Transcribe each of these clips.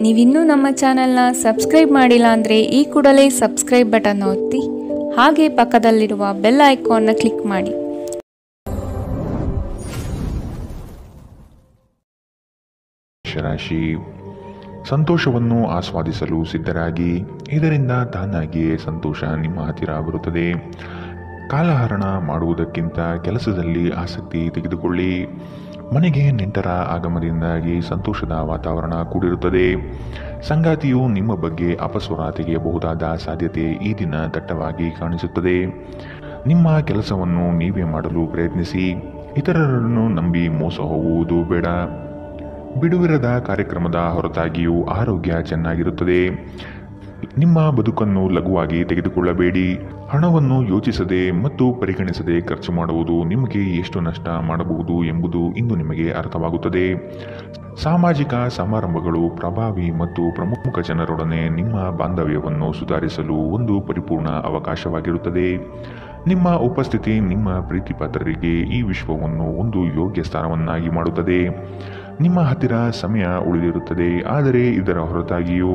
ನೀವಿನ್ನೂ ನಮ್ಮ ಚಾನೆಲ್ನ ಸಬ್ಸ್ಕ್ರೈಬ್ ಮಾಡಿಲ್ಲ ಅಂದರೆ ಈ ಕೂಡಲೇ ಸಬ್ಸ್ಕ್ರೈಬ್ ಬಟನ್ ಒತ್ತಿ ಹಾಗೆ ಪಕ್ಕದಲ್ಲಿರುವ ಬೆಲ್ ಐಕಾನ್ನ ಕ್ಲಿಕ್ ಮಾಡಿ. ರಾಶಿ ಸಂತೋಷವನ್ನು ಆಸ್ವಾದಿಸಲು ಸಿದ್ಧರಾಗಿ, ಇದರಿಂದ ತಾನಾಗಿಯೇ ಸಂತೋಷ ನಿಮ್ಮ ಹತ್ತಿರ ಬರುತ್ತದೆ. ಕಾಲಹರಣ ಮಾಡುವುದಕ್ಕಿಂತ ಕೆಲಸದಲ್ಲಿ ಆಸಕ್ತಿ ತೆಗೆದುಕೊಳ್ಳಿ. ಮನೆಗೆ ನೆಂಟರ ಆಗಮನದಿಂದಾಗಿ ಸಂತೋಷದ ವಾತಾವರಣ ಕೂಡಿರುತ್ತದೆ. ಸಂಗಾತಿಯು ನಿಮ್ಮ ಬಗ್ಗೆ ಅಪಸ್ವರ ತೆಗೆಯಬಹುದಾದ ಸಾಧ್ಯತೆ ಈ ದಿನ ದಟ್ಟವಾಗಿ ಕಾಣಿಸುತ್ತದೆ. ನಿಮ್ಮ ಕೆಲಸವನ್ನು ನೀವೇ ಮಾಡಲು ಪ್ರಯತ್ನಿಸಿ. ಇತರರನ್ನು ನಂಬಿ ಮೋಸ ಹೋಗುವುದು ಬೇಡ. ಬಿಡುವಿರದ ಕಾರ್ಯಕ್ರಮದ ಹೊರತಾಗಿಯೂ ಆರೋಗ್ಯ ಚೆನ್ನಾಗಿರುತ್ತದೆ. ನಿಮ್ಮ ಬದುಕನ್ನು ಲಘುವಾಗಿ ತೆಗೆದುಕೊಳ್ಳಬೇಡಿ. ಹಣವನ್ನು ಯೋಚಿಸದೆ ಮತ್ತು ಪರಿಗಣಿಸದೆ ಖರ್ಚು ಮಾಡುವುದು ನಿಮಗೆ ಎಷ್ಟು ನಷ್ಟ ಮಾಡಬಹುದು ಎಂಬುದು ಇಂದು ನಿಮಗೆ ಅರ್ಥವಾಗುತ್ತದೆ. ಸಾಮಾಜಿಕ ಸಮಾರಂಭಗಳು ಪ್ರಭಾವಿ ಮತ್ತು ಪ್ರಮುಖ ಜನರೊಡನೆ ನಿಮ್ಮ ಬಾಂಧವ್ಯವನ್ನು ಸುಧಾರಿಸಲು ಒಂದು ಪರಿಪೂರ್ಣ ಅವಕಾಶವಾಗಿರುತ್ತದೆ. ನಿಮ್ಮ ಉಪಸ್ಥಿತಿ ನಿಮ್ಮ ಪ್ರೀತಿಪಾತ್ರರಿಗೆ ಈ ವಿಶ್ವವನ್ನು ಒಂದು ಯೋಗ್ಯ ಸ್ಥಾನವನ್ನಾಗಿ ಮಾಡುತ್ತದೆ. ನಿಮ್ಮ ಹತ್ತಿರ ಸಮಯ ಉಳಿದಿರುತ್ತದೆ, ಆದರೆ ಇದರ ಹೊರತಾಗಿಯೂ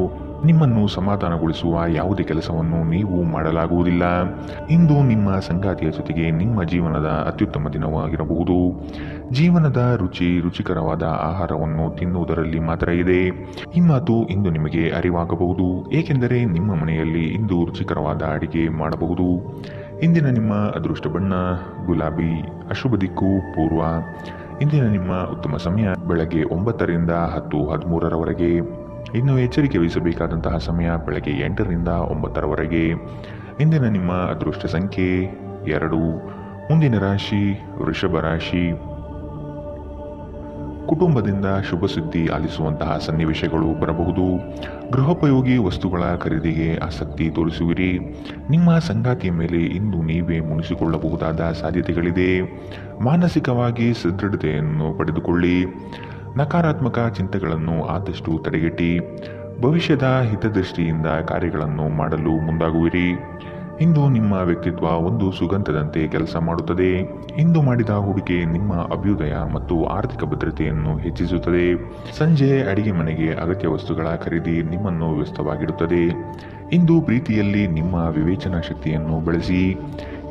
ನಿಮ್ಮನ್ನು ಸಮಾಧಾನಗೊಳಿಸುವ ಯಾವುದೇ ಕೆಲಸವನ್ನು ನೀವು ಮಾಡಲಾಗುವುದಿಲ್ಲ. ಇಂದು ನಿಮ್ಮ ಸಂಗಾತಿಯ ಜೊತೆಗೆ ನಿಮ್ಮ ಜೀವನದ ಅತ್ಯುತ್ತಮ ದಿನವಾಗಿರಬಹುದು. ಜೀವನದ ರುಚಿಕರವಾದ ಆಹಾರವನ್ನು ತಿನ್ನುವುದರಲ್ಲಿ ಮಾತ್ರ ಇದೆ. ಈ ಮಾತು ಇಂದು ನಿಮಗೆ ಅರಿವಾಗಬಹುದು, ಏಕೆಂದರೆ ನಿಮ್ಮ ಮನೆಯಲ್ಲಿ ಇಂದು ರುಚಿಕರವಾದ ಅಡಿಗೆ ಮಾಡಬಹುದು. ಇಂದಿನ ನಿಮ್ಮ ಅದೃಷ್ಟ ಬಣ್ಣ ಗುಲಾಬಿ. ಅಶುಭ ದಿಕ್ಕು ಪೂರ್ವ. ಇಂದಿನ ನಿಮ್ಮ ಉತ್ತಮ ಸಮಯ ಬೆಳಗ್ಗೆ 9ರಿಂದ 10:13ರವರೆಗೆ. ಇನ್ನು ಎಚ್ಚರಿಕೆ ವಹಿಸಬೇಕಾದಂತಹ ಸಮಯ ಬೆಳಗ್ಗೆ 8ರಿಂದ 9ರವರೆಗೆ. ಇಂದಿನ ನಿಮ್ಮ ಅದೃಷ್ಟ ಸಂಖ್ಯೆ 2. ಮುಂದಿನ ರಾಶಿ ವೃಷಭ ರಾಶಿ. ಕುಟುಂಬದಿಂದ ಶುಭ ಸುದ್ದಿ ಆಲಿಸುವಂತಹ ಸನ್ನಿವೇಶಗಳು ಬರಬಹುದು. ಗೃಹೋಪಯೋಗಿ ವಸ್ತುಗಳ ಖರೀದಿಗೆ ಆಸಕ್ತಿ ತೋರಿಸುವಿರಿ. ನಿಮ್ಮ ಸಂಗಾತಿಯ ಮೇಲೆ ಇಂದು ನೀವೇ ಮುನಿಸಿಕೊಳ್ಳಬಹುದಾದ ಸಾಧ್ಯತೆಗಳಿದೆ. ಮಾನಸಿಕವಾಗಿ ಸದೃಢತೆಯನ್ನು ಪಡೆದುಕೊಳ್ಳಿ. ನಕಾರಾತ್ಮಕ ಚಿಂತೆಗಳನ್ನು ಆದಷ್ಟು ತಡೆಗಟ್ಟಿ ಭವಿಷ್ಯದ ಹಿತದೃಷ್ಟಿಯಿಂದ ಕಾರ್ಯಗಳನ್ನು ಮಾಡಲು ಮುಂದಾಗುವಿರಿ. ಇಂದು ನಿಮ್ಮ ವ್ಯಕ್ತಿತ್ವ ಒಂದು ಸುಗಂಧದಂತೆ ಕೆಲಸ ಮಾಡುತ್ತದೆ. ಇಂದು ಮಾಡಿದ ಹೂಡಿಕೆ ನಿಮ್ಮ ಅಭ್ಯುದಯ ಮತ್ತು ಆರ್ಥಿಕ ಭದ್ರತೆಯನ್ನು ಹೆಚ್ಚಿಸುತ್ತದೆ. ಸಂಜೆ ಅಡಿಗೆ ಮನೆಗೆ ಅಗತ್ಯ ವಸ್ತುಗಳ ಖರೀದಿ ನಿಮ್ಮನ್ನು ವ್ಯಸ್ತವಾಗಿಡುತ್ತದೆ. ಇಂದು ಪ್ರೀತಿಯಲ್ಲಿ ನಿಮ್ಮ ವಿವೇಚನಾ ಶಕ್ತಿಯನ್ನು ಬಳಸಿ.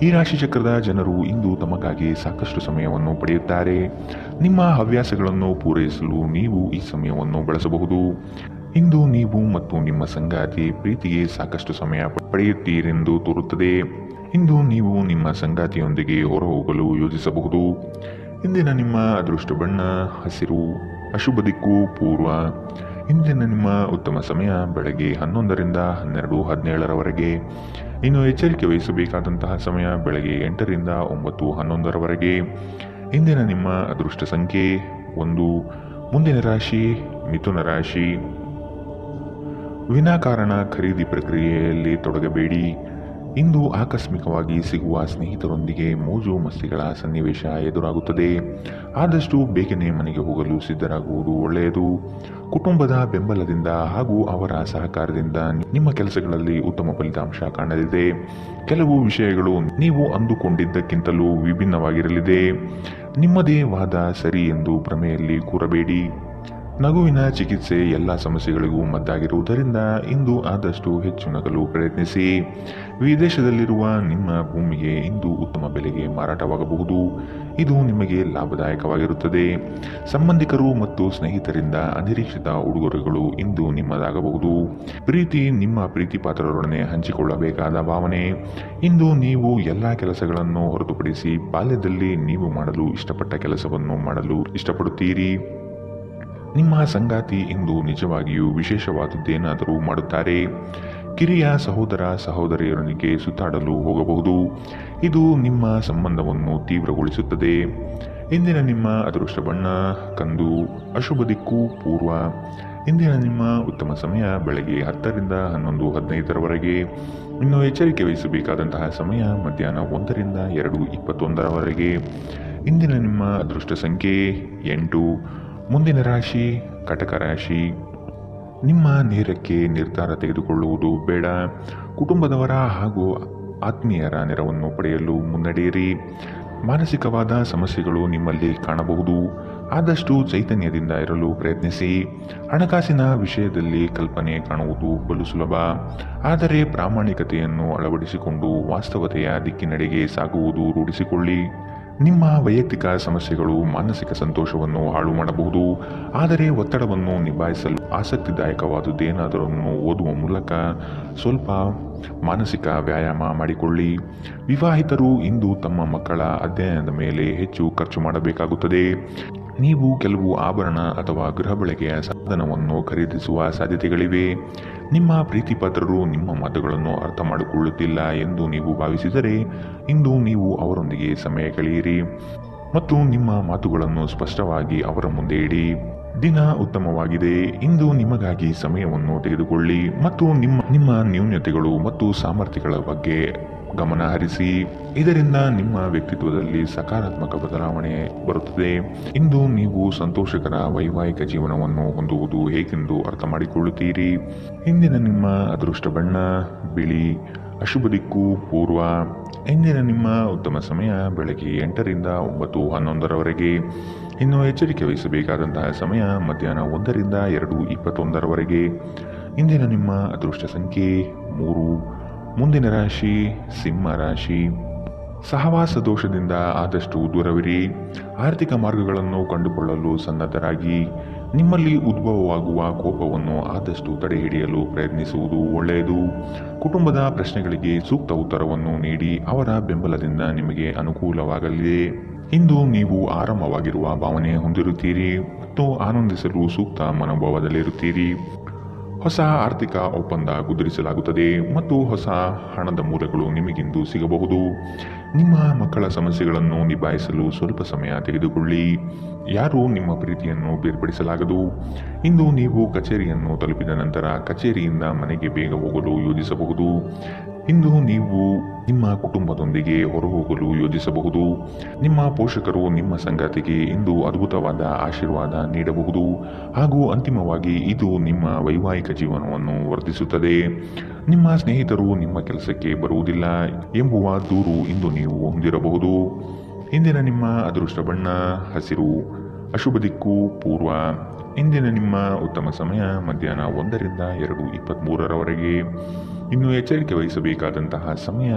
ಈ ರಾಶಿ ಚಕ್ರದ ಜನರು ಇಂದು ತಮಗಾಗಿ ಸಾಕಷ್ಟು ಸಮಯವನ್ನು ಪಡೆಯುತ್ತಾರೆ. ನಿಮ್ಮ ಹವ್ಯಾಸಗಳನ್ನು ಪೂರೈಸಲು ನೀವು ಈ ಸಮಯವನ್ನು ಬಳಸಬಹುದು. ಇಂದು ನೀವು ಮತ್ತು ನಿಮ್ಮ ಸಂಗಾತಿ ಪ್ರೀತಿಗೆ ಸಾಕಷ್ಟು ಸಮಯ ಪಡೆಯುತ್ತೀರೆಂದು ತೋರುತ್ತದೆ. ಇಂದು ನೀವು ನಿಮ್ಮ ಸಂಗಾತಿಯೊಂದಿಗೆ ಹೊರಹೋಗಲು ಯೋಜಿಸಬಹುದು. ಇಂದಿನ ನಿಮ್ಮ ಅದೃಷ್ಟ ಬಣ್ಣ ಹಸಿರು. ಅಶುಭ ದಿಕ್ಕು ಪೂರ್ವ. ಇಂದಿನ ನಿಮ್ಮ ಉತ್ತಮ ಸಮಯ ಬೆಳಗ್ಗೆ 11ರಿಂದ 12:17ರವರೆಗೆ. ಇನ್ನು ಎಚ್ಚರಿಕೆ ವಹಿಸಬೇಕಾದಂತಹ ಸಮಯ ಬೆಳಗ್ಗೆ 8ರಿಂದ 9:11ರವರೆಗೆ. ಇಂದಿನ ನಿಮ್ಮ ಅದೃಷ್ಟ ಸಂಖ್ಯೆ 1. ಮುಂದಿನ ರಾಶಿ ಮಿಥುನ ರಾಶಿ. ವಿನಾಕಾರಣ ಖರೀದಿ ಪ್ರಕ್ರಿಯೆಯಲ್ಲಿ ತೊಡಗಬೇಡಿ. ಇಂದು ಆಕಸ್ಮಿಕವಾಗಿ ಸಿಗುವ ಸ್ನೇಹಿತರೊಂದಿಗೆ ಮೋಜು ಮಸ್ತಿಗಳ ಸನ್ನಿವೇಶ ಎದುರಾಗುತ್ತದೆ. ಆದಷ್ಟು ಬೇಗನೆ ಮನೆಗೆ ಹೋಗಲು ಸಿದ್ಧರಾಗುವುದು ಒಳ್ಳೆಯದು. ಕುಟುಂಬದ ಬೆಂಬಲದಿಂದ ಹಾಗೂ ಅವರ ಸಹಕಾರದಿಂದ ನಿಮ್ಮ ಕೆಲಸಗಳಲ್ಲಿ ಉತ್ತಮ ಫಲಿತಾಂಶ ಕಾಣಲಿದೆ. ಕೆಲವು ವಿಷಯಗಳು ನೀವು ಅಂದುಕೊಂಡಿದ್ದಕ್ಕಿಂತಲೂ ವಿಭಿನ್ನವಾಗಿರಲಿದೆ. ನಿಮ್ಮದೇ ವಾದ ಸರಿ ಎಂದು ಭ್ರಮೆಯಲ್ಲಿ ಕೂರಬೇಡಿ. ನಗುವಿನ ಚಿಕಿತ್ಸೆ ಎಲ್ಲ ಸಮಸ್ಯೆಗಳಿಗೂ ಮದ್ದಾಗಿರುವುದರಿಂದ ಇಂದು ಆದಷ್ಟು ಹೆಚ್ಚು ನಗಲು ಪ್ರಯತ್ನಿಸಿ. ವಿದೇಶದಲ್ಲಿರುವ ನಿಮ್ಮ ಭೂಮಿಗೆ ಇಂದು ಉತ್ತಮ ಬೆಲೆಗೆ ಮಾರಾಟವಾಗಬಹುದು. ಇದು ನಿಮಗೆ ಲಾಭದಾಯಕವಾಗಿರುತ್ತದೆ. ಸಂಬಂಧಿಕರು ಮತ್ತು ಸ್ನೇಹಿತರಿಂದ ಅನಿರೀಕ್ಷಿತ ಉಡುಗೊರೆಗಳು ಇಂದು ನಿಮ್ಮದಾಗಬಹುದು. ಪ್ರೀತಿ ನಿಮ್ಮ ಪ್ರೀತಿ ಪಾತ್ರರೊಡನೆ ಹಂಚಿಕೊಳ್ಳಬೇಕಾದ ಭಾವನೆ. ಇಂದು ನೀವು ಎಲ್ಲ ಕೆಲಸಗಳನ್ನು ಹೊರತುಪಡಿಸಿ ಬಾಲ್ಯದಲ್ಲಿ ನೀವು ಮಾಡಲು ಇಷ್ಟಪಟ್ಟ ಕೆಲಸವನ್ನು ಮಾಡಲು ಇಷ್ಟಪಡುತ್ತೀರಿ. ನಿಮ್ಮ ಸಂಗಾತಿ ಇಂದು ನಿಜವಾಗಿಯೂ ವಿಶೇಷವಾದದ್ದೇನಾದರೂ ಮಾಡುತ್ತಾರೆ. ಕಿರಿಯ ಸಹೋದರ ಸಹೋದರಿಯರೊಂದಿಗೆ ಸುತ್ತಾಡಲು ಹೋಗಬಹುದು. ಇದು ನಿಮ್ಮ ಸಂಬಂಧವನ್ನು ತೀವ್ರಗೊಳಿಸುತ್ತದೆ. ಇಂದಿನ ನಿಮ್ಮ ಅದೃಷ್ಟ ಬಣ್ಣ ಕಂದು. ಅಶುಭ ದಿಕ್ಕು ಪೂರ್ವ. ಇಂದಿನ ನಿಮ್ಮ ಉತ್ತಮ ಸಮಯ ಬೆಳಗ್ಗೆ 10ರಿಂದ 11:15ರವರೆಗೆ. ಇನ್ನು ಎಚ್ಚರಿಕೆ ವಹಿಸಬೇಕಾದಂತಹ ಸಮಯ ಮಧ್ಯಾಹ್ನ 1ರಿಂದ 2:21ರವರೆಗೆ. ಇಂದಿನ ನಿಮ್ಮ ಅದೃಷ್ಟ ಸಂಖ್ಯೆ 8. ಮುಂದಿನ ರಾಶಿ ಕಟಕ ರಾಶಿ. ನಿಮ್ಮ ನೇರಕ್ಕೆ ನಿರ್ಧಾರ ತೆಗೆದುಕೊಳ್ಳುವುದು ಬೇಡ. ಕುಟುಂಬದವರ ಹಾಗೂ ಆತ್ಮೀಯರ ನೆರವನ್ನು ಪಡೆಯಲು ಮುನ್ನಡೆಯಿರಿ. ಮಾನಸಿಕವಾದ ಸಮಸ್ಯೆಗಳು ನಿಮ್ಮಲ್ಲಿ ಕಾಣಬಹುದು. ಆದಷ್ಟು ಚೈತನ್ಯದಿಂದ ಇರಲು ಪ್ರಯತ್ನಿಸಿ. ಹಣಕಾಸಿನ ವಿಷಯದಲ್ಲಿ ಕಲ್ಪನೆ ಕಾಣುವುದು ಬಲು ಸುಲಭ, ಆದರೆ ಪ್ರಾಮಾಣಿಕತೆಯನ್ನು ಅಳವಡಿಸಿಕೊಂಡು ವಾಸ್ತವತೆಯ ದಿಕ್ಕಿನೆಡೆಗೆ ಸಾಗುವುದು ರೂಢಿಸಿಕೊಳ್ಳಿ. ನಿಮ್ಮ ವೈಯಕ್ತಿಕ ಸಮಸ್ಯೆಗಳು ಮಾನಸಿಕ ಸಂತೋಷವನ್ನು ಹಾಳು ಮಾಡಬಹುದು, ಆದರೆ ಒತ್ತಡವನ್ನು ನಿಭಾಯಿಸಲು ಆಸಕ್ತಿದಾಯಕವಾದುದೇನಾದರನ್ನು ಓದುವ ಮೂಲಕ ಸ್ವಲ್ಪ ಮಾನಸಿಕ ವ್ಯಾಯಾಮ ಮಾಡಿಕೊಳ್ಳಿ. ವಿವಾಹಿತರು ಇಂದು ತಮ್ಮ ಮಕ್ಕಳ ಅಧ್ಯಯನದ ಮೇಲೆ ಹೆಚ್ಚು ಖರ್ಚು ಮಾಡಬೇಕಾಗುತ್ತದೆ. ನೀವು ಕೆಲವು ಆಭರಣ ಅಥವಾ ಗೃಹ ಬಳಕೆಯ ಸಾಧನವನ್ನು ಖರೀದಿಸುವ ಸಾಧ್ಯತೆಗಳಿವೆ. ನಿಮ್ಮ ಪ್ರೀತಿಪಾತ್ರರು ನಿಮ್ಮ ಮಾತುಗಳನ್ನು ಅರ್ಥ ಮಾಡಿಕೊಳ್ಳುತ್ತಿಲ್ಲ ಎಂದು ನೀವು ಭಾವಿಸಿದರೆ ಇಂದು ನೀವು ಅವರೊಂದಿಗೆ ಸಮಯ ಕಳೆಯಿರಿ ಮತ್ತು ನಿಮ್ಮ ಮಾತುಗಳನ್ನು ಸ್ಪಷ್ಟವಾಗಿ ಅವರ ಮುಂದೆ ಇಡಿ. ದಿನ ಉತ್ತಮವಾಗಿದೆ. ಇಂದು ನಿಮಗಾಗಿ ಸಮಯವನ್ನು ತೆಗೆದುಕೊಳ್ಳಿ ಮತ್ತು ನಿಮ್ಮ ನ್ಯೂನತೆಗಳು ಮತ್ತು ಸಾಮರ್ಥ್ಯಗಳ ಬಗ್ಗೆ ಗಮನ ಹರಿಸಿ. ಇದರಿಂದ ನಿಮ್ಮ ವ್ಯಕ್ತಿತ್ವದಲ್ಲಿ ಸಕಾರಾತ್ಮಕ ಬದಲಾವಣೆ ಬರುತ್ತದೆ. ಇಂದು ನೀವು ಸಂತೋಷಕರ ವೈವಾಹಿಕ ಜೀವನವನ್ನು ಹೊಂದುವುದು ಹೇಗೆಂದು ಅರ್ಥ ಮಾಡಿಕೊಳ್ಳುತ್ತೀರಿ. ಇಂದಿನ ನಿಮ್ಮ ಅದೃಷ್ಟ ಬಣ್ಣ ಬಿಳಿ, ಅಶುಭ ದಿಕ್ಕು ಪೂರ್ವ. ಇಂದಿನ ನಿಮ್ಮ ಉತ್ತಮ ಸಮಯ ಬೆಳಗ್ಗೆ 8ರಿಂದ 9:11ರವರೆಗೆ. ಇನ್ನು ಎಚ್ಚರಿಕೆ ವಹಿಸಬೇಕಾದಂತಹ ಸಮಯ ಮಧ್ಯಾಹ್ನ 1ರಿಂದ 2:21ರವರೆಗೆ. ಇಂದಿನ ನಿಮ್ಮ ಅದೃಷ್ಟ ಸಂಖ್ಯೆ 3. ಮುಂದಿನ ರಾಶಿ ಸಿಂಹ ರಾಶಿ. ಸಹವಾಸ ದೋಷದಿಂದ ಆದಷ್ಟು ದೂರವಿರಿ. ಆರ್ಥಿಕ ಮಾರ್ಗಗಳನ್ನು ಕಂಡುಕೊಳ್ಳಲು ಸನ್ನದ್ಧರಾಗಿ. ನಿಮ್ಮಲ್ಲಿ ಉದ್ಭವವಾಗುವ ಕೋಪವನ್ನು ಆದಷ್ಟು ತಡೆಹಿಡಿಯಲು ಪ್ರಯತ್ನಿಸುವುದು ಒಳ್ಳೆಯದು. ಕುಟುಂಬದ ಪ್ರಶ್ನೆಗಳಿಗೆ ಸೂಕ್ತ ಉತ್ತರವನ್ನು ನೀಡಿ ಅವರ ಬೆಂಬಲದಿಂದ ನಿಮಗೆ ಅನುಕೂಲವಾಗಲಿದೆ. ಇಂದು ನೀವು ಆರಾಮವಾಗಿರುವ ಭಾವನೆ ಹೊಂದಿರುತ್ತೀರಿ ಮತ್ತು ಆನಂದಿಸಲು ಸೂಕ್ತ ಮನೋಭಾವದಲ್ಲಿರುತ್ತೀರಿ. ಹೊಸ ಆರ್ಥಿಕ ಒಪ್ಪಂದ ಕುದುರಿಸಲಾಗುತ್ತದೆ ಮತ್ತು ಹೊಸ ಹಣದ ಮೂಲಗಳು ನಿಮಗಿಂದು ಸಿಗಬಹುದು. ನಿಮ್ಮ ಮಕ್ಕಳ ಸಮಸ್ಯೆಗಳನ್ನು ನಿಭಾಯಿಸಲು ಸ್ವಲ್ಪ ಸಮಯ ತೆಗೆದುಕೊಳ್ಳಿ. ಯಾರೂ ನಿಮ್ಮ ಪ್ರೀತಿಯನ್ನು ಬೇರ್ಪಡಿಸಲಾಗದು. ಇಂದು ನೀವು ಕಚೇರಿಯನ್ನು ತಲುಪಿದ ನಂತರ ಕಚೇರಿಯಿಂದ ಮನೆಗೆ ಬೇಗ ಹೋಗಲು ಯೋಜಿಸಬಹುದು. ಇಂದು ನೀವು ನಿಮ್ಮ ಕುಟುಂಬದೊಂದಿಗೆ ಹೊರಹೋಗಲು ಯೋಜಿಸಬಹುದು. ನಿಮ್ಮ ಪೋಷಕರು ನಿಮ್ಮ ಸಂಗಾತಿಗೆ ಇಂದು ಅದ್ಭುತವಾದ ಆಶೀರ್ವಾದ ನೀಡಬಹುದು ಹಾಗೂ ಅಂತಿಮವಾಗಿ ಇದು ನಿಮ್ಮ ವೈವಾಹಿಕ ಜೀವನವನ್ನು ವರ್ಧಿಸುತ್ತದೆ. ನಿಮ್ಮ ಸ್ನೇಹಿತರು ನಿಮ್ಮ ಕೆಲಸಕ್ಕೆ ಬರುವುದಿಲ್ಲ ಎಂಬುವ ದೂರು ಇಂದು ನೀವು ಹೊಂದಿರಬಹುದು. ಇಂದಿನ ನಿಮ್ಮ ಅದೃಷ್ಟ ಬಣ್ಣ ಹಸಿರು, ಅಶುಭ ದಿಕ್ಕು ಪೂರ್ವ. ಇಂದಿನ ನಿಮ್ಮ ಉತ್ತಮ ಸಮಯ ಮಧ್ಯಾಹ್ನ 1ರಿಂದ 2:23ರವರೆಗೆ. ಇನ್ನು ಎಚ್ಚರಿಕೆ ವಹಿಸಬೇಕಾದಂತಹ ಸಮಯ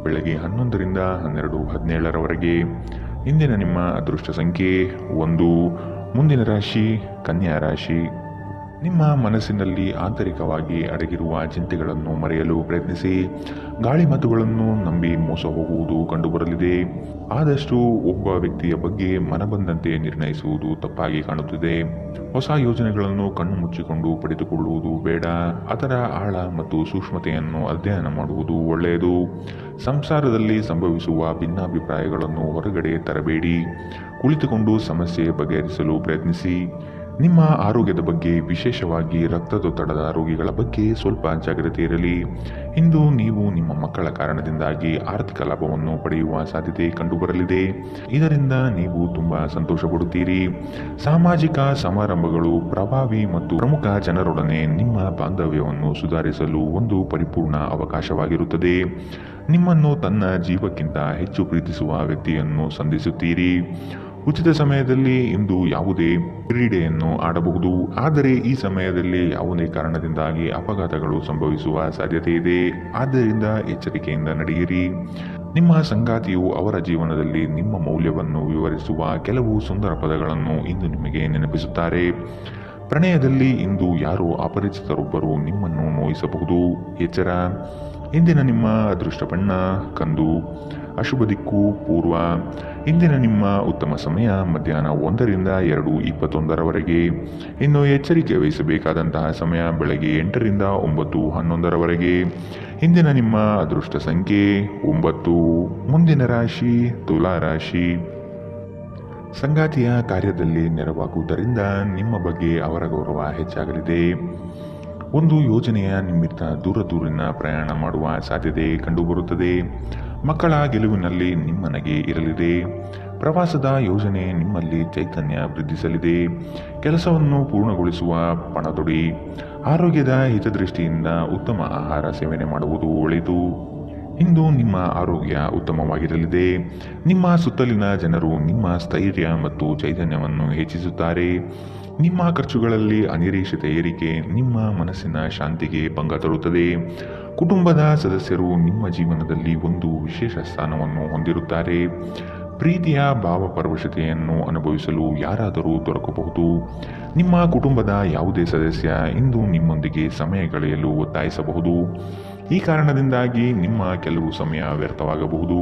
ಬೆಳಗ್ಗೆ 11ರಿಂದ 12:17ರವರೆಗೆ. ಇಂದಿನ ನಿಮ್ಮ ಅದೃಷ್ಟ ಸಂಖ್ಯೆ 1. ಮುಂದಿನ ರಾಶಿ ಕನ್ಯಾ ರಾಶಿ. ನಿಮ್ಮ ಮನಸ್ಸಿನಲ್ಲಿ ಆಂತರಿಕವಾಗಿ ಅಡಗಿರುವ ಚಿಂತೆಗಳನ್ನು ಮರೆಯಲು ಪ್ರಯತ್ನಿಸಿ. ಗಾಳಿ ಮಾತುಗಳನ್ನು ನಂಬಿ ಮೋಸ ಹೋಗುವುದು ಕಂಡುಬರಲಿದೆ. ಆದಷ್ಟು ಒಬ್ಬ ವ್ಯಕ್ತಿಯ ಬಗ್ಗೆ ಮನಬಂದಂತೆ ನಿರ್ಣಯಿಸುವುದು ತಪ್ಪಾಗಿ ಕಾಣುತ್ತಿದೆ. ಹೊಸ ಯೋಜನೆಗಳನ್ನು ಕಣ್ಣು ಮುಚ್ಚಿಕೊಂಡು ಪಡೆದುಕೊಳ್ಳುವುದು ಬೇಡ. ಅದರ ಆಳ ಮತ್ತು ಸೂಕ್ಷ್ಮತೆಯನ್ನು ಅಧ್ಯಯನ ಮಾಡುವುದು ಒಳ್ಳೆಯದು. ಸಂಸಾರದಲ್ಲಿ ಸಂಭವಿಸುವ ಭಿನ್ನಾಭಿಪ್ರಾಯಗಳನ್ನು ಹೊರಗಡೆ ತರಬೇಡಿ. ಕುಳಿತುಕೊಂಡು ಸಮಸ್ಯೆ ಬಗೆಹರಿಸಲು ಪ್ರಯತ್ನಿಸಿ. ನಿಮ್ಮ ಆರೋಗ್ಯದ ಬಗ್ಗೆ, ವಿಶೇಷವಾಗಿ ರಕ್ತದೊತ್ತಡದ ರೋಗಿಗಳ ಬಗ್ಗೆ ಸ್ವಲ್ಪ ಜಾಗ್ರತೆ ಇರಲಿ. ಇಂದು ನೀವು ನಿಮ್ಮ ಮಕ್ಕಳ ಕಾರಣದಿಂದಾಗಿ ಆರ್ಥಿಕ ಲಾಭವನ್ನು ಪಡೆಯುವ ಸಾಧ್ಯತೆ ಕಂಡುಬರಲಿದೆ. ಇದರಿಂದ ನೀವು ತುಂಬಾ ಸಂತೋಷ ಪಡುತ್ತೀರಿ. ಸಾಮಾಜಿಕ ಸಮಾರಂಭಗಳು ಪ್ರಭಾವಿ ಮತ್ತು ಪ್ರಮುಖ ಜನರೊಡನೆ ನಿಮ್ಮ ಬಾಂಧವ್ಯವನ್ನು ಸುಧಾರಿಸಲು ಒಂದು ಪರಿಪೂರ್ಣ ಅವಕಾಶವಾಗಿರುತ್ತದೆ. ನಿಮ್ಮನ್ನು ತನ್ನ ಜೀವಕ್ಕಿಂತ ಹೆಚ್ಚು ಪ್ರೀತಿಸುವ ವ್ಯಕ್ತಿಯನ್ನು ಸಂಧಿಸುತ್ತೀರಿ. ಉಚಿತ ಸಮಯದಲ್ಲಿ ಇಂದು ಯಾವುದೇ ಕ್ರೀಡೆಯನ್ನು ಆಡಬಹುದು, ಆದರೆ ಈ ಸಮಯದಲ್ಲಿ ಯಾವುದೇ ಕಾರಣದಿಂದಾಗಿ ಅಪಘಾತಗಳು ಸಂಭವಿಸುವ ಸಾಧ್ಯತೆ ಇದೆ. ಆದ್ದರಿಂದ ಎಚ್ಚರಿಕೆಯಿಂದ ನಡೆಯಿರಿ. ನಿಮ್ಮ ಸಂಗಾತಿಯು ಅವರ ಜೀವನದಲ್ಲಿ ನಿಮ್ಮ ಮೌಲ್ಯವನ್ನು ವಿವರಿಸುವ ಕೆಲವು ಸುಂದರ ಪದಗಳನ್ನು ಇಂದು ನಿಮಗೆ ನೆನಪಿಸುತ್ತಾರೆ. ಪ್ರಣಯದಲ್ಲಿ ಇಂದು ಯಾರೋ ಅಪರಿಚಿತರೊಬ್ಬರು ನಿಮ್ಮನ್ನು ನೋಯಿಸಬಹುದು. ಎಚ್ಚರ. ಇಂದಿನ ನಿಮ್ಮ ಅದೃಷ್ಟ ಬಣ್ಣ ಕಂದು, ಅಶುಭ ದಿಕ್ಕು ಪೂರ್ವ. ಇಂದಿನ ನಿಮ್ಮ ಉತ್ತಮ ಸಮಯ ಮಧ್ಯಾಹ್ನ 1ರಿಂದ 2:21ರವರೆಗೆ. ಇನ್ನು ಎಚ್ಚರಿಕೆ ವಹಿಸಬೇಕಾದಂತಹ ಸಮಯ ಬೆಳಗ್ಗೆ 8ರಿಂದ 9:11ರವರೆಗೆ. ಇಂದಿನ ನಿಮ್ಮ ಅದೃಷ್ಟ ಸಂಖ್ಯೆ 9. ಮುಂದಿನ ರಾಶಿ ತುಲಾ ರಾಶಿ. ಸಂಗಾತಿಯ ಕಾರ್ಯದಲ್ಲಿ ನೆರವಾಗುವುದರಿಂದ ನಿಮ್ಮ ಬಗ್ಗೆ ಅವರ ಗೌರವ ಹೆಚ್ಚಾಗಲಿದೆ. ಒಂದು ಯೋಜನೆಯ ನಿಮಿತ್ತ ದೂರಿನ ಪ್ರಯಾಣ ಮಾಡುವ ಸಾಧ್ಯತೆ ಕಂಡುಬರುತ್ತದೆ. ಮಕ್ಕಳ ಗೆಲುವಿನಲ್ಲಿ ನಿಮ್ಮನೆಗೆ ಇರಲಿದೆ. ಪ್ರವಾಸದ ಯೋಜನೆ ನಿಮ್ಮಲ್ಲಿ ಚೈತನ್ಯ ವೃದ್ಧಿಸಲಿದೆ. ಕೆಲಸವನ್ನು ಪೂರ್ಣಗೊಳಿಸುವ ಪಣತೊಡಿ. ಆರೋಗ್ಯದ ಹಿತದೃಷ್ಟಿಯಿಂದ ಉತ್ತಮ ಆಹಾರ ಸೇವನೆ ಮಾಡುವುದು ಒಳಿತು. ಇಂದು ನಿಮ್ಮ ಆರೋಗ್ಯ ಉತ್ತಮವಾಗಿರಲಿದೆ. ನಿಮ್ಮ ಸುತ್ತಲಿನ ಜನರು ನಿಮ್ಮ ಸ್ಥೈರ್ಯ ಮತ್ತು ಚೈತನ್ಯವನ್ನು ಹೆಚ್ಚಿಸುತ್ತಾರೆ. ನಿಮ್ಮ ಖರ್ಚುಗಳಲ್ಲಿ ಅನಿರೀಕ್ಷಿತ ಏರಿಕೆ ನಿಮ್ಮ ಮನಸ್ಸಿನ ಶಾಂತಿಗೆ ಭಂಗ ತರುತ್ತದೆ. ಕುಟುಂಬದ ಸದಸ್ಯರು ನಿಮ್ಮ ಜೀವನದಲ್ಲಿ ಒಂದು ವಿಶೇಷ ಸ್ಥಾನವನ್ನು ಹೊಂದಿರುತ್ತಾರೆ. ಪ್ರೀತಿಯ ಭಾವಪರವಶತೆಯನ್ನು ಅನುಭವಿಸಲು ಯಾರಾದರೂ ದೊರಕಬಹುದು. ನಿಮ್ಮ ಕುಟುಂಬದ ಯಾವುದೇ ಸದಸ್ಯ ಇಂದು ನಿಮ್ಮೊಂದಿಗೆ ಸಮಯ ಕಳೆಯಲು ಒತ್ತಾಯಿಸಬಹುದು. ಈ ಕಾರಣದಿಂದಾಗಿ ನಿಮ್ಮ ಕೆಲವು ಸಮಯ ವ್ಯರ್ಥವಾಗಬಹುದು.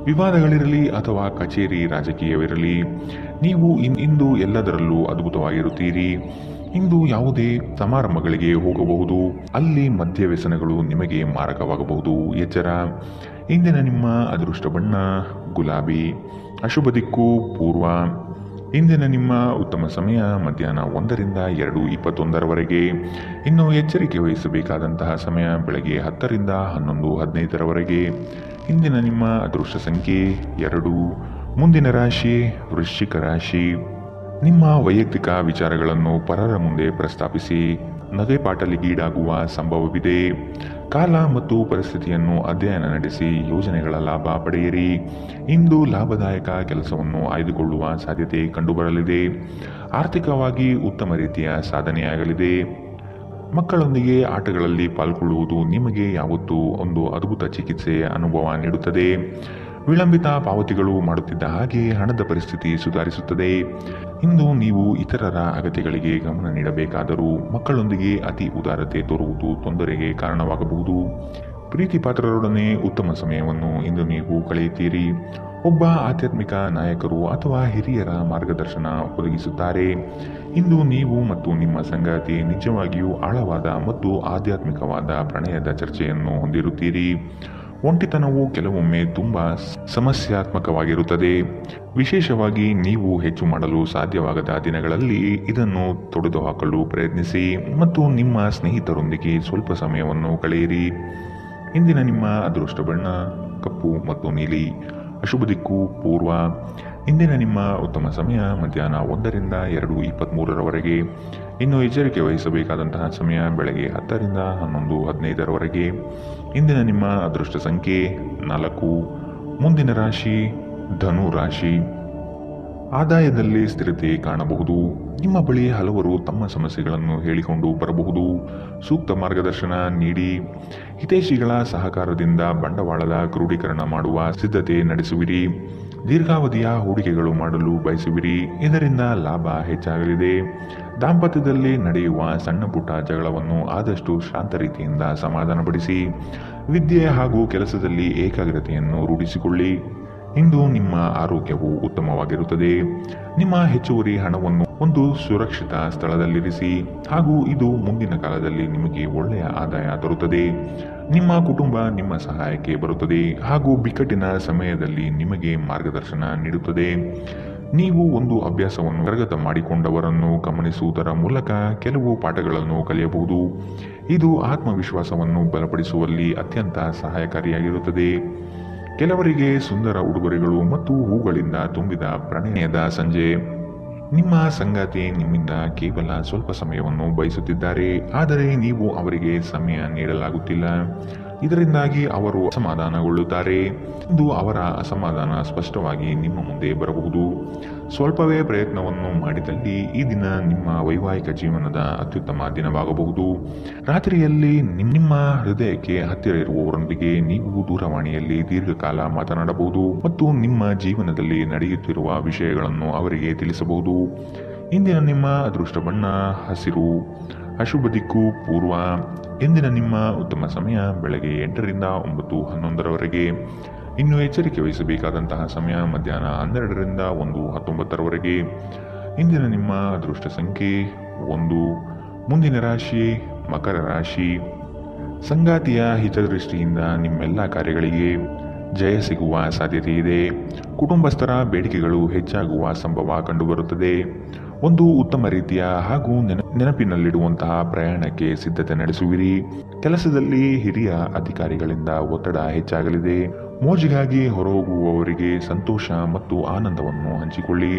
ವಿವಾದಗಳಿರಲಿ ಅಥವಾ ಕಚೇರಿ ರಾಜಕೀಯವಿರಲಿ, ನೀವು ಇಂದು ಎಲ್ಲದರಲ್ಲೂ ಅದ್ಭುತವಾಗಿರುತ್ತೀರಿ. ಇಂದು ಯಾವುದೇ ಸಮಾರಂಭಗಳಿಗೆ ಹೋಗಬಹುದು, ಅಲ್ಲಿ ಮದ್ಯ ವ್ಯಸನಗಳು ನಿಮಗೆ ಮಾರಕವಾಗಬಹುದು. ಎಚ್ಚರ. ಇಂದಿನ ನಿಮ್ಮ ಅದೃಷ್ಟ ಬಣ್ಣ ಗುಲಾಬಿ. ಅಶುಭ ದಿಕ್ಕು ಪೂರ್ವ. ಇಂದಿನ ನಿಮ್ಮ ಉತ್ತಮ ಸಮಯ ಮಧ್ಯಾಹ್ನ 1ರಿಂದ 2:21 ಇನ್ನು ಎಚ್ಚರಿಕೆ ವಹಿಸಬೇಕಾದಂತಹ ಸಮಯ ಬೆಳಗ್ಗೆ 10ರಿಂದ 11:15 ಇಂದಿನ ನಿಮ್ಮ ಅದೃಷ್ಟ ಸಂಖ್ಯೆ 2. ಮುಂದಿನ ರಾಶಿ ವೃಶ್ಚಿಕ ರಾಶಿ. ನಿಮ್ಮ ವೈಯಕ್ತಿಕ ವಿಚಾರಗಳನ್ನು ಪರರ ಮುಂದೆ ಪ್ರಸ್ತಾಪಿಸಿ ನಗೆಪಾಟಲಿಗೀಡಾಗುವ ಸಂಭವವಿದೆ. ಕಾಲ ಮತ್ತು ಪರಿಸ್ಥಿತಿಯನ್ನು ಅಧ್ಯಯನ ನಡೆಸಿ ಯೋಜನೆಗಳ ಲಾಭ ಪಡೆಯಿರಿ. ಇಂದು ಲಾಭದಾಯಕ ಕೆಲಸವನ್ನು ಆಯ್ದುಕೊಳ್ಳುವ ಸಾಧ್ಯತೆ ಕಂಡುಬರಲಿದೆ. ಆರ್ಥಿಕವಾಗಿ ಉತ್ತಮ ರೀತಿಯ ಸಾಧನೆಯಾಗಲಿದೆ. ಮಕ್ಕಳೊಂದಿಗೆ ಆಟಗಳಲ್ಲಿ ಪಾಲ್ಗೊಳ್ಳುವುದು ನಿಮಗೆ ಯಾವತ್ತೂ ಒಂದು ಅದ್ಭುತ ಚಿಕಿತ್ಸೆಯ ಅನುಭವ ನೀಡುತ್ತದೆ. ವಿಳಂಬಿತ ಪಾವತಿಗಳು ಮಾಡುತ್ತಿದ್ದ ಹಾಗೆ ಹಣದ ಪರಿಸ್ಥಿತಿ ಸುಧಾರಿಸುತ್ತದೆ. ಇಂದು ನೀವು ಇತರರ ಅಗತ್ಯಗಳಿಗೆ ಗಮನ ನೀಡಬೇಕಾದರೂ ಮಕ್ಕಳೊಂದಿಗೆ ಅತಿ ಉದಾರತೆ ತೋರುವುದು ತೊಂದರೆಗೆ ಕಾರಣವಾಗಬಹುದು. ಪ್ರೀತಿ ಪಾತ್ರರೊಡನೆ ಉತ್ತಮ ಸಮಯವನ್ನು ಇಂದು ನೀವು ಕಳೆಯುತ್ತೀರಿ. ಒಬ್ಬ ಆಧ್ಯಾತ್ಮಿಕ ನಾಯಕರು ಅಥವಾ ಹಿರಿಯರ ಮಾರ್ಗದರ್ಶನ ಒದಗಿಸುತ್ತಾರೆ. ಇಂದು ನೀವು ಮತ್ತು ನಿಮ್ಮ ಸಂಗಾತಿ ನಿಜವಾಗಿಯೂ ಆಳವಾದ ಮತ್ತು ಆಧ್ಯಾತ್ಮಿಕವಾದ ಪ್ರಣಯದ ಚರ್ಚೆಯನ್ನು ಹೊಂದಿರುತ್ತೀರಿ. ಒಂಟಿತನವು ಕೆಲವೊಮ್ಮೆ ತುಂಬ ಸಮಸ್ಯಾತ್ಮಕವಾಗಿರುತ್ತದೆ. ವಿಶೇಷವಾಗಿ ನೀವು ಹೆಚ್ಚು ಮಾಡಲು ಸಾಧ್ಯವಾಗದ ದಿನಗಳಲ್ಲಿ ಇದನ್ನು ತೊಡೆದುಹಾಕಲು ಪ್ರಯತ್ನಿಸಿ ಮತ್ತು ನಿಮ್ಮ ಸ್ನೇಹಿತರೊಂದಿಗೆ ಸ್ವಲ್ಪ ಸಮಯವನ್ನು ಕಳೆಯಿರಿ. ಇಂದಿನ ನಿಮ್ಮ ಅದೃಷ್ಟ ಬಣ್ಣ ಕಪ್ಪು ಮತ್ತು ನೀಲಿ. ಅಶುಭ ದಿಕ್ಕು ಪೂರ್ವ. ಇಂದಿನ ನಿಮ್ಮ ಉತ್ತಮ ಸಮಯ ಮಧ್ಯಾಹ್ನ 1ರಿಂದ 2:23 ಇನ್ನು ಎಚ್ಚರಿಕೆ ವಹಿಸಬೇಕಾದಂತಹ ಸಮಯ ಬೆಳಗ್ಗೆ 10ರಿಂದ 11:15 ಇಂದಿನ ನಿಮ್ಮ ಅದೃಷ್ಟ ಸಂಖ್ಯೆ 4. ಮುಂದಿನ ರಾಶಿ ಧನು ರಾಶಿ. ಆದಾಯದಲ್ಲಿ ಸ್ಥಿರತೆ ಕಾಣಬಹುದು. ನಿಮ್ಮ ಬಳಿ ಹಲವರು ತಮ್ಮ ಸಮಸ್ಯೆಗಳನ್ನು ಹೇಳಿಕೊಂಡು ಬರಬಹುದು. ಸೂಕ್ತ ಮಾರ್ಗದರ್ಶನ ನೀಡಿ. ಹಿತೈಷಿಗಳ ಸಹಕಾರದಿಂದ ಬಂಡವಾಳದ ಕ್ರೋಢೀಕರಣ ಮಾಡುವ ಸಿದ್ಧತೆ ನಡೆಸುವಿರಿ. ದೀರ್ಘಾವಧಿಯ ಹೂಡಿಕೆಗಳು ಮಾಡಲು ಬಯಸುವಿರಿ. ಇದರಿಂದ ಲಾಭ ಹೆಚ್ಚಾಗಲಿದೆ. ದಾಂಪತ್ಯದಲ್ಲಿ ನಡೆಯುವ ಸಣ್ಣ ಪುಟ್ಟ ಜಗಳವನ್ನು ಆದಷ್ಟು ಶಾಂತ ರೀತಿಯಿಂದ ಸಮಾಧಾನಪಡಿಸಿ. ವಿದ್ಯೆ ಹಾಗೂ ಕೆಲಸದಲ್ಲಿ ಏಕಾಗ್ರತೆಯನ್ನು ರೂಢಿಸಿಕೊಳ್ಳಿ. ಇಂದು ನಿಮ್ಮ ಆರೋಗ್ಯವು ಉತ್ತಮವಾಗಿರುತ್ತದೆ. ನಿಮ್ಮ ಹೆಚ್ಚುವರಿ ಹಣವನ್ನು ಒಂದು ಸುರಕ್ಷಿತ ಸ್ಥಳದಲ್ಲಿರಿಸಿ ಹಾಗೂ ಇದು ಮುಂದಿನ ಕಾಲದಲ್ಲಿ ನಿಮಗೆ ಒಳ್ಳೆಯ ಆದಾಯ ತರುತ್ತದೆ. ನಿಮ್ಮ ಕುಟುಂಬ ನಿಮ್ಮ ಸಹಾಯಕ್ಕೆ ಬರುತ್ತದೆ ಹಾಗೂ ಬಿಕ್ಕಟ್ಟಿನ ಸಮಯದಲ್ಲಿ ನಿಮಗೆ ಮಾರ್ಗದರ್ಶನ ನೀಡುತ್ತದೆ. ನೀವು ಒಂದು ಅಭ್ಯಾಸವನ್ನು ಕರಗತ ಮಾಡಿಕೊಂಡವರನ್ನು ಗಮನಿಸುವುದರ ಮೂಲಕ ಕೆಲವು ಪಾಠಗಳನ್ನು ಕಲಿಯಬಹುದು. ಇದು ಆತ್ಮವಿಶ್ವಾಸವನ್ನು ಬಲಪಡಿಸುವಲ್ಲಿ ಅತ್ಯಂತ ಸಹಾಯಕಾರಿಯಾಗಿರುತ್ತದೆ. ಕೆಲವರಿಗೆ ಸುಂದರ ಉಡುಗೊರೆಗಳು ಮತ್ತು ಹೂಗಳಿಂದ ತುಂಬಿದ ಪ್ರಣಯದ ಸಂಜೆ. ನಿಮ್ಮ ಸಂಗಾತಿ ನಿಮ್ಮಿಂದ ಕೇವಲ ಸ್ವಲ್ಪ ಸಮಯವನ್ನು ಬಯಸುತ್ತಿದ್ದಾರೆ, ಆದರೆ ನೀವು ಅವರಿಗೆ ಸಮಯ ನೀಡಲಾಗುತ್ತಿಲ್ಲ. ಇದರಿಂದಾಗಿ ಅವರು ಅಸಮಾಧಾನಗೊಳ್ಳುತ್ತಾರೆ. ಇಂದು ಅವರ ಅಸಮಾಧಾನ ಸ್ಪಷ್ಟವಾಗಿ ನಿಮ್ಮ ಮುಂದೆ ಬರಬಹುದು. ಸ್ವಲ್ಪವೇ ಪ್ರಯತ್ನವನ್ನು ಮಾಡಿದಲ್ಲಿ ಈ ದಿನ ನಿಮ್ಮ ವೈವಾಹಿಕ ಜೀವನದ ಅತ್ಯುತ್ತಮ ದಿನವಾಗಬಹುದು. ರಾತ್ರಿಯಲ್ಲಿ ನಿಮ್ಮ ಹೃದಯಕ್ಕೆ ಹತ್ತಿರ ಇರುವವರೊಂದಿಗೆ ನೀವು ದೂರವಾಣಿಯಲ್ಲಿ ದೀರ್ಘಕಾಲ ಮಾತನಾಡಬಹುದು ಮತ್ತು ನಿಮ್ಮ ಜೀವನದಲ್ಲಿ ನಡೆಯುತ್ತಿರುವ ವಿಷಯಗಳನ್ನು ಅವರಿಗೆ ತಿಳಿಸಬಹುದು. ಇಂದಿನ ನಿಮ್ಮ ಅದೃಷ್ಟ ಬಣ್ಣ ಹಸಿರು. ಅಶುಭ ದಿಕ್ಕು ಪೂರ್ವ. ಇಂದಿನ ನಿಮ್ಮ ಉತ್ತಮ ಸಮಯ ಬೆಳಗ್ಗೆ 8ರಿಂದ 9:11 ಇನ್ನು ಎಚ್ಚರಿಕೆ ವಹಿಸಬೇಕಾದಂತಹ ಸಮಯ ಮಧ್ಯಾಹ್ನ 12ರಿಂದ 1:19 ಇಂದಿನ ನಿಮ್ಮ ಅದೃಷ್ಟ ಸಂಖ್ಯೆ 1. ಮುಂದಿನ ರಾಶಿ ಮಕರ ರಾಶಿ. ಸಂಗಾತಿಯ ಹಿತದೃಷ್ಟಿಯಿಂದ ನಿಮ್ಮೆಲ್ಲ ಕಾರ್ಯಗಳಿಗೆ ಜಯ ಸಿಗುವ ಸಾಧ್ಯತೆ ಇದೆ. ಕುಟುಂಬಸ್ಥರ ಬೇಡಿಕೆಗಳು ಹೆಚ್ಚಾಗುವ ಸಂಭವ ಕಂಡುಬರುತ್ತದೆ. ಒಂದು ಉತ್ತಮ ರೀತಿಯ ಹಾಗೂ ನೆನಪಿನಲ್ಲಿಡುವಂತಹ ಪ್ರಯಾಣಕ್ಕೆ ಸಿದ್ಧತೆ ನಡೆಸುವಿರಿ. ಕೆಲಸದಲ್ಲಿ ಹಿರಿಯ ಅಧಿಕಾರಿಗಳಿಂದ ಒತ್ತಡ ಹೆಚ್ಚಾಗಲಿದೆ. ಮೋಜಿಗಾಗಿ ಹೊರಹೋಗುವವರಿಗೆ ಸಂತೋಷ ಮತ್ತು ಆನಂದವನ್ನು ಹಂಚಿಕೊಳ್ಳಿ.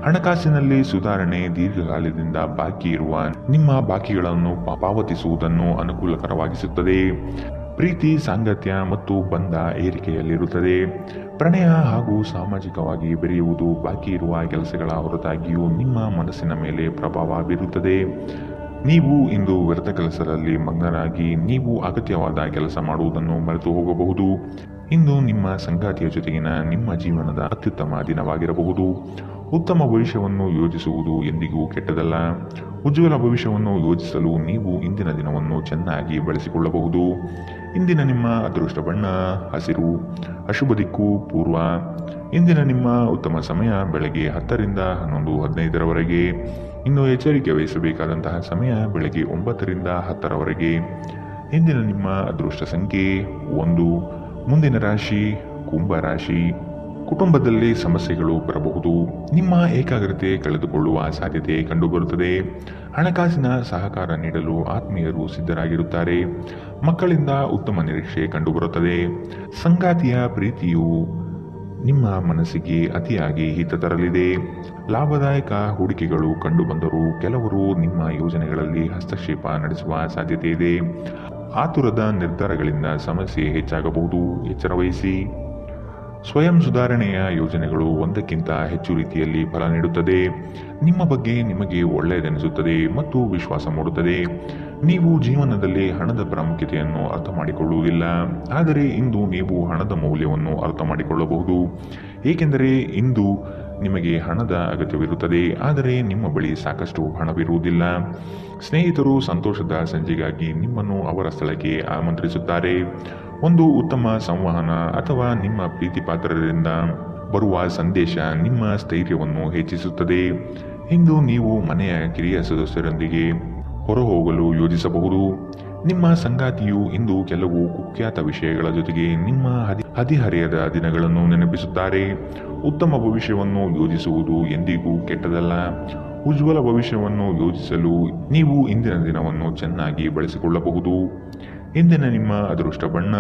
ಹಣಕಾಸಿನಲ್ಲಿ ಸುಧಾರಣೆ. ದೀರ್ಘಕಾಲದಿಂದ ಬಾಕಿ ಇರುವ ನಿಮ್ಮ ಬಾಕಿಗಳನ್ನು ಪಾವತಿಸುವುದನ್ನು ಅನುಕೂಲಕರವಾಗಿಸುತ್ತದೆ. ಪ್ರೀತಿ, ಸಾಂಗತ್ಯ ಮತ್ತು ಬಂಧ ಏರಿಕೆಯಲ್ಲಿರುತ್ತದೆ. ಪ್ರಣಯ ಹಾಗೂ ಸಾಮಾಜಿಕವಾಗಿ ಬೆರೆಯುವುದು ಬಾಕಿ ಇರುವ ಕೆಲಸಗಳ ಹೊರತಾಗಿಯೂ ನಿಮ್ಮ ಮನಸ್ಸಿನ ಮೇಲೆ ಪ್ರಭಾವ ಬೀರುತ್ತದೆ. ನೀವು ಇಂದು ವ್ಯರ್ಥ ಕೆಲಸದಲ್ಲಿ ಮಗ್ನರಾಗಿ ನೀವು ಅಗತ್ಯವಾದ ಕೆಲಸ ಮಾಡುವುದನ್ನು ಮರೆತು ಹೋಗಬಹುದು. ಇಂದು ನಿಮ್ಮ ಸಂಗಾತಿಯ ಜೊತೆಗಿನ ನಿಮ್ಮ ಜೀವನದ ಅತ್ಯುತ್ತಮ ದಿನವಾಗಿರಬಹುದು. ಉತ್ತಮ ಭವಿಷ್ಯವನ್ನು ಯೋಜಿಸುವುದು ಎಂದಿಗೂ ಕೆಟ್ಟದಲ್ಲ. ಉಜ್ವಲ ಭವಿಷ್ಯವನ್ನು ಯೋಜಿಸಲು ನೀವು ಇಂದಿನ ದಿನವನ್ನು ಚೆನ್ನಾಗಿ ಬಳಸಿಕೊಳ್ಳಬಹುದು. ಇಂದಿನ ನಿಮ್ಮ ಅದೃಷ್ಟ ಬಣ್ಣ ಹಸಿರು, ಅಶುಭ ದಿಕ್ಕು ಪೂರ್ವ. ಇಂದಿನ ನಿಮ್ಮ ಉತ್ತಮ ಸಮಯ ಬೆಳಗ್ಗೆ 10 ರಿಂದ 11:15 ಇನ್ನು ಎಚ್ಚರಿಕೆ ವಹಿಸಬೇಕಾದಂತಹ ಸಮಯ ಬೆಳಗ್ಗೆ 9 ರಿಂದ 10 ಇಂದಿನ ನಿಮ್ಮ ಅದೃಷ್ಟ ಸಂಖ್ಯೆ 1. ಮುಂದಿನ ರಾಶಿ ಕುಂಭ ರಾಶಿ. ಕುಟುಂಬದಲ್ಲಿ ಸಮಸ್ಯೆಗಳು ಬರಬಹುದು. ನಿಮ್ಮ ಏಕಾಗ್ರತೆ ಕಳೆದುಕೊಳ್ಳುವ ಸಾಧ್ಯತೆ ಕಂಡುಬರುತ್ತದೆ. ಹಣಕಾಸಿನ ಸಹಕಾರ ನೀಡಲು ಆತ್ಮೀಯರು ಸಿದ್ಧರಾಗಿರುತ್ತಾರೆ. ಮಕ್ಕಳಿಂದ ಉತ್ತಮ ನಿರೀಕ್ಷೆ ಕಂಡುಬರುತ್ತದೆ. ಸಂಗಾತಿಯ ಪ್ರೀತಿಯು ನಿಮ್ಮ ಮನಸ್ಸಿಗೆ ಅತಿಯಾಗಿ ಹಿತ ತರಲಿದೆ. ಲಾಭದಾಯಕ ಹೂಡಿಕೆಗಳು ಕಂಡುಬಂದರೂ ಕೆಲವರು ನಿಮ್ಮ ಯೋಜನೆಗಳಲ್ಲಿ ಹಸ್ತಕ್ಷೇಪ ನಡೆಸುವ ಸಾಧ್ಯತೆ ಇದೆ. ಆತುರದ ನಿರ್ಧಾರಗಳಿಂದ ಸಮಸ್ಯೆ ಹೆಚ್ಚಾಗಬಹುದು. ಎಚ್ಚರ ವಹಿಸಿ. ಸ್ವಯಂ ಸುಧಾರಣೆಯ ಯೋಜನೆಗಳು ಒಂದಕ್ಕಿಂತ ಹೆಚ್ಚು ರೀತಿಯಲ್ಲಿ ಫಲ ನೀಡುತ್ತದೆ. ನಿಮ್ಮ ಬಗ್ಗೆ ನಿಮಗೆ ಒಳ್ಳೆಯದೆನಿಸುತ್ತದೆ ಮತ್ತು ವಿಶ್ವಾಸ ಮೂಡುತ್ತದೆ. ನೀವು ಜೀವನದಲ್ಲಿ ಹಣದ ಪ್ರಾಮುಖ್ಯತೆಯನ್ನು ಅರ್ಥ ಮಾಡಿಕೊಳ್ಳುವುದಿಲ್ಲ, ಆದರೆ ಇಂದು ನೀವು ಹಣದ ಮೌಲ್ಯವನ್ನು ಅರ್ಥ ಮಾಡಿಕೊಳ್ಳಬಹುದು. ಏಕೆಂದರೆ ಇಂದು ನಿಮಗೆ ಹಣದ ಅಗತ್ಯವಿರುತ್ತದೆ, ಆದರೆ ನಿಮ್ಮ ಬಳಿ ಸಾಕಷ್ಟು ಹಣವಿರುವುದಿಲ್ಲ. ಸ್ನೇಹಿತರು ಸಂತೋಷದ ಸಂಜೆಗಾಗಿ ನಿಮ್ಮನ್ನು ಅವರ ಸ್ಥಳಕ್ಕೆ ಆಮಂತ್ರಿಸುತ್ತಾರೆ. ಒಂದು ಉತ್ತಮ ಸಂವಹನ ಅಥವಾ ನಿಮ್ಮ ಪ್ರೀತಿಪಾತ್ರರಿಂದ ಬರುವ ಸಂದೇಶ ನಿಮ್ಮ ಸ್ಥೈರ್ಯವನ್ನು ಹೆಚ್ಚಿಸುತ್ತದೆ. ಇಂದು ನೀವು ಮನೆಯ ಕಿರಿಯ ಸದಸ್ಯರೊಂದಿಗೆ ಹೊರಹೋಗಲು ಯೋಜಿಸಬಹುದು. ನಿಮ್ಮ ಸಂಗಾತಿಯು ಇಂದು ಕೆಲವು ಕುಖ್ಯಾತ ವಿಷಯಗಳ ಜೊತೆಗೆ ನಿಮ್ಮ ಹದಿಹರೆಯದ ದಿನಗಳನ್ನು ನೆನಪಿಸುತ್ತಾರೆ. ಉತ್ತಮ ಭವಿಷ್ಯವನ್ನು ಯೋಜಿಸುವುದು ಎಂದಿಗೂ ಕೆಟ್ಟದಲ್ಲ. ಉಜ್ವಲ ಭವಿಷ್ಯವನ್ನು ಯೋಜಿಸಲು ನೀವು ಇಂದಿನ ದಿನವನ್ನು ಚೆನ್ನಾಗಿ ಬಳಸಿಕೊಳ್ಳಬಹುದು. ಇಂದಿನ ನಿಮ್ಮ ಅದೃಷ್ಟ ಬಣ್ಣ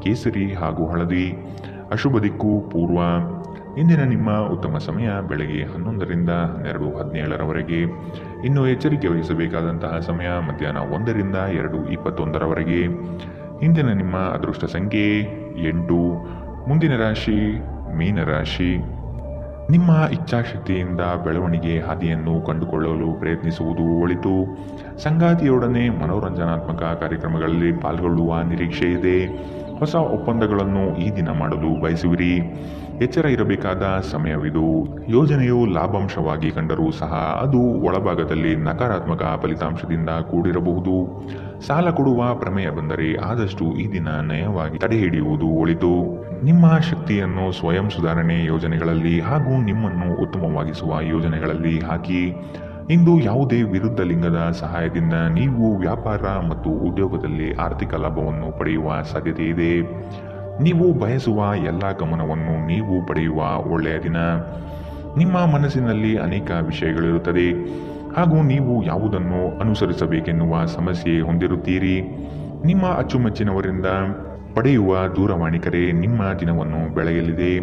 ಕೇಸರಿ ಹಾಗೂ ಹಳದಿ, ಅಶುಭ ದಿಕ್ಕು ಪೂರ್ವ. ಇಂದಿನ ನಿಮ್ಮ ಉತ್ತಮ ಸಮಯ ಬೆಳಗ್ಗೆ 11 ರಿಂದ 12:17 ಇನ್ನು ಎಚ್ಚರಿಕೆ ವಹಿಸಬೇಕಾದಂತಹ ಸಮಯ ಮಧ್ಯಾಹ್ನ 1 ರಿಂದ 2:21 ಇಂದಿನ ನಿಮ್ಮ ಅದೃಷ್ಟ ಸಂಖ್ಯೆ 8. ಮುಂದಿನ ರಾಶಿ ಮೀನರಾಶಿ. ನಿಮ್ಮ ಇಚ್ಛಾಶಕ್ತಿಯಿಂದ ಬೆಳವಣಿಗೆ ಹಾದಿಯನ್ನು ಕಂಡುಕೊಳ್ಳಲು ಪ್ರಯತ್ನಿಸುವುದು ಒಳಿತು. ಸಂಗಾತಿಯೊಡನೆ ಮನೋರಂಜನಾತ್ಮಕ ಕಾರ್ಯಕ್ರಮಗಳಲ್ಲಿ ಪಾಲ್ಗೊಳ್ಳುವ ನಿರೀಕ್ಷೆ ಇದೆ. ಹೊಸ ಒಪ್ಪಂದಗಳನ್ನು ಈ ದಿನ ಮಾಡಲು ಬಯಸುವಿರಿ. ಎಚ್ಚರ ಇರಬೇಕಾದ ಸಮಯವಿದು. ಯೋಜನೆಯು ಲಾಭಾಂಶವಾಗಿ ಕಂಡರೂ ಸಹ ಅದು ಒಳಭಾಗದಲ್ಲಿ ನಕಾರಾತ್ಮಕ ಫಲಿತಾಂಶದಿಂದ ಕೂಡಿರಬಹುದು. ಸಾಲ ಕೊಡುವ ಪ್ರಮೇಯ ಬಂದರೆ ಆದಷ್ಟು ಈ ದಿನ ನಯವಾಗಿ ತಡೆಹಿಡಿಯುವುದು ಒಳಿತು. ನಿಮ್ಮ ಶಕ್ತಿಯನ್ನು ಸ್ವಯಂ ಸುಧಾರಣೆ ಯೋಜನೆಗಳಲ್ಲಿ ಹಾಗೂ ನಿಮ್ಮನ್ನು ಉತ್ತಮವಾಗಿಸುವ ಯೋಜನೆಗಳಲ್ಲಿ ಹಾಕಿ. ಇಂದು ಯಾವುದೇ ವಿರುದ್ಧ ಲಿಂಗದ ಸಹಾಯದಿಂದ ನೀವು ವ್ಯಾಪಾರ ಮತ್ತು ಉದ್ಯೋಗದಲ್ಲಿ ಆರ್ಥಿಕ ಲಾಭವನ್ನು ಪಡೆಯುವ ಸಾಧ್ಯತೆ ಇದೆ. ನೀವು ಬಯಸುವ ಎಲ್ಲ ಗಮನವನ್ನು ನೀವು ಪಡೆಯುವ ಒಳ್ಳೆಯ ದಿನ. ನಿಮ್ಮ ಮನಸ್ಸಿನಲ್ಲಿ ಅನೇಕ ವಿಷಯಗಳಿರುತ್ತದೆ ಹಾಗೂ ನೀವು ಯಾವುದನ್ನು ಅನುಸರಿಸಬೇಕೆನ್ನುವ ಸಮಸ್ಯೆ ಹೊಂದಿರುತ್ತೀರಿ. ನಿಮ್ಮ ಅಚ್ಚುಮೆಚ್ಚಿನವರಿಂದ ಪಡೆಯುವ ದೂರವಾಣಿ ಕರೆ ನಿಮ್ಮ ದಿನವನ್ನು ಬೆಳೆಯಲಿದೆ.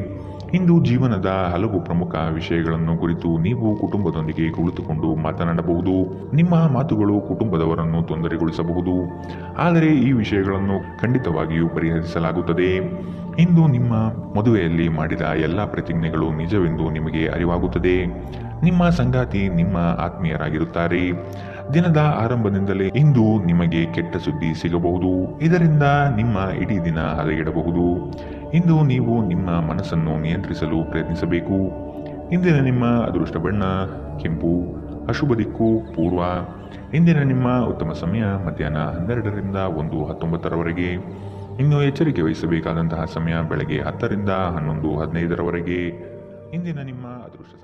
ಇಂದು ಜೀವನದ ಹಲವು ಪ್ರಮುಖ ವಿಷಯಗಳನ್ನು ಕುರಿತು ನೀವು ಕುಟುಂಬದೊಂದಿಗೆ ಕುಳಿತುಕೊಂಡು ಮಾತನಾಡಬಹುದು. ನಿಮ್ಮ ಮಾತುಗಳು ಕುಟುಂಬದವರನ್ನು ತೊಂದರೆಗೊಳಿಸಬಹುದು, ಆದರೆ ಈ ವಿಷಯಗಳನ್ನು ಖಂಡಿತವಾಗಿಯೂ ಪರಿಹರಿಸಲಾಗುತ್ತದೆ. ಇಂದು ನಿಮ್ಮ ಮದುವೆಯಲ್ಲಿ ಮಾಡಿದ ಎಲ್ಲ ಪ್ರತಿಜ್ಞೆಗಳು ನಿಜವೆಂದು ನಿಮಗೆ ಅರಿವಾಗುತ್ತದೆ. ನಿಮ್ಮ ಸಂಗಾತಿ ನಿಮ್ಮ ಆತ್ಮೀಯರಾಗಿರುತ್ತಾರೆ. ದಿನದ ಆರಂಭದಿಂದಲೇ ಇಂದು ನಿಮಗೆ ಕೆಟ್ಟ ಸುದ್ದಿ ಸಿಗಬಹುದು. ಇದರಿಂದ ನಿಮ್ಮ ಇಡೀ ದಿನ ಹದಗೆಡಬಹುದು. ಇಂದು ನೀವು ನಿಮ್ಮ ಮನಸ್ಸನ್ನು ನಿಯಂತ್ರಿಸಲು ಪ್ರಯತ್ನಿಸಬೇಕು. ಇಂದಿನ ನಿಮ್ಮ ಅದೃಷ್ಟ ಬಣ್ಣ ಕೆಂಪು, ಅಶುಭ ದಿಕ್ಕು ಪೂರ್ವ. ಇಂದಿನ ನಿಮ್ಮ ಉತ್ತಮ ಸಮಯ ಮಧ್ಯಾಹ್ನ 12 ರಿಂದ 1:19 ಇನ್ನು ಎಚ್ಚರಿಕೆ ವಹಿಸಬೇಕಾದಂತಹ ಸಮಯ ಬೆಳಗ್ಗೆ 10 ರಿಂದ 11:15 ಇಂದಿನ ನಿಮ್ಮ ಅದೃಷ್ಟ